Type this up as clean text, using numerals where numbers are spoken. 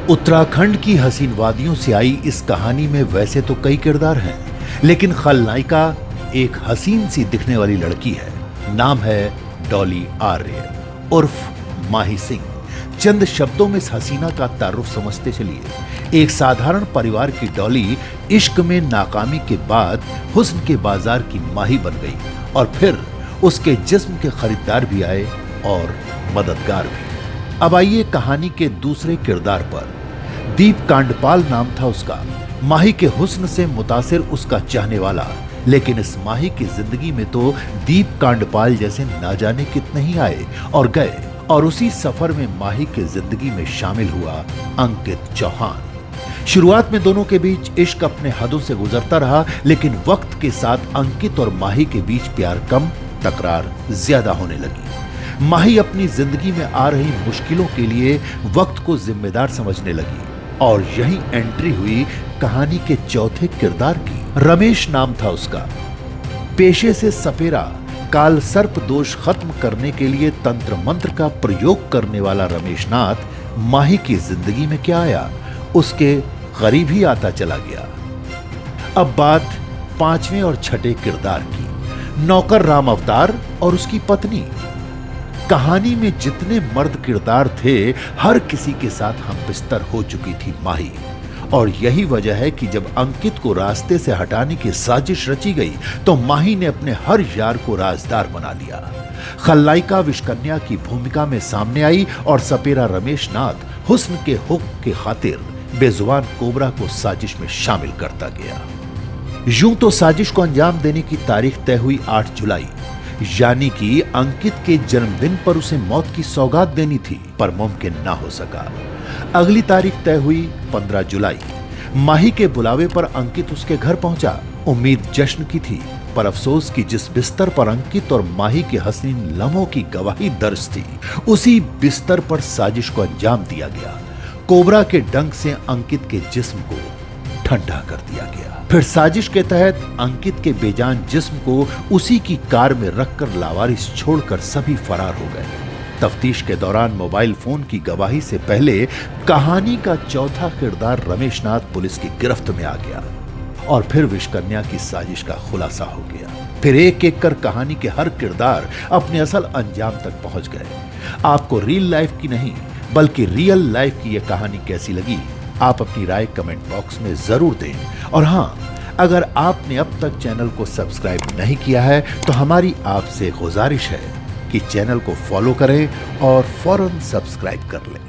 उत्तराखंड की हसीन वादियों से आई इस कहानी में वैसे तो कई किरदार हैं, लेकिन खलनायिका एक हसीन सी दिखने वाली लड़की है। नाम है डॉली आर्य उर्फ माही सिंह। चंद शब्दों में इस हसीना का तारुफ समझते चलिए। एक साधारण परिवार की डॉली इश्क में नाकामी के बाद हुस्न के बाजार की माही बन गई और फिर उसके जिस्म के खरीदार भी आए और मददगार भी। अब आइए कहानी के दूसरे किरदार पर। दीप कांडपाल नाम था उसका। माही के हुस्न से मुतासिर उसका चाहने वाला, लेकिन इस माही की जिंदगी में तो दीप कांडपाल जैसे ना जाने कितने ही आए और गए, और उसी सफर में माही की जिंदगी में शामिल हुआ अंकित चौहान। शुरुआत में दोनों के बीच इश्क अपने हदों से गुजरता रहा, लेकिन वक्त के साथ अंकित और माही के बीच प्यार कम, तकरार ज्यादा होने लगी। माही अपनी जिंदगी में आ रही मुश्किलों के लिए वक्त को जिम्मेदार समझने लगी, और यही एंट्री हुई कहानी के चौथे किरदार की। रमेश नाम था उसका। पेशे से सपेरा, काल सर्प दोष खत्म करने के लिए तंत्र मंत्र का प्रयोग करने वाला रमेश नाथ माही की जिंदगी में क्या आया, उसके करीब ही आता चला गया। अब बात पांचवें और छठे किरदार की। नौकर राम अवतार और उसकी पत्नी। कहानी में जितने मर्द किरदार थे, हर किसी के साथ हमबिस्तर हो चुकी थी माही, और यही वजह है कि जब अंकित को रास्ते से हटाने की साजिश रची गई तो माही ने अपने हर यार को राजदार बना लिया। खलनायिका विश्वकन्या की भूमिका में सामने आई और सपेरा रमेश नाथ हुस्न के हुक्म की खातिर बेजुबान कोबरा को साजिश में शामिल करता गया। यूं तो साजिश को अंजाम देने की तारीख तय हुई 8 जुलाई, यानी कि अंकित के जन्मदिन पर उसे मौत की सौगात देनी थी, पर मुमकिन ना हो सका। अगली तारीख तय हुई 15 जुलाई। माही के बुलावे पर अंकित उसके घर पहुंचा। उम्मीद जश्न की थी, पर अफसोस कि जिस बिस्तर पर अंकित और माही के हसीन लम्हों की गवाही दर्ज थी, उसी बिस्तर पर साजिश को अंजाम दिया गया। कोबरा के डंक से अंकित के जिस्म को ठंडा कर दिया गया। फिर साजिश के तहत अंकित के बेजान जिस्म को उसी की कार में रखकर लावारिस छोड़कर सभी फरार हो गए। तफ्तीश के दौरान मोबाइल फोन की गवाही से पहले कहानी का चौथा किरदार रमेश नाथ पुलिस की गिरफ्त में आ गया, और फिर विश्वकन्या की साजिश का खुलासा हो गया। फिर एक एक कर कहानी के हर किरदार अपने असल अंजाम तक पहुंच गए। आपको रियल लाइफ की नहीं, बल्कि रियल लाइफ की यह कहानी कैसी लगी, आप अपनी राय कमेंट बॉक्स में जरूर दें। और हां, अगर आपने अब तक चैनल को सब्सक्राइब नहीं किया है तो हमारी आपसे गुजारिश है कि चैनल को फॉलो करें और फौरन सब्सक्राइब कर लें।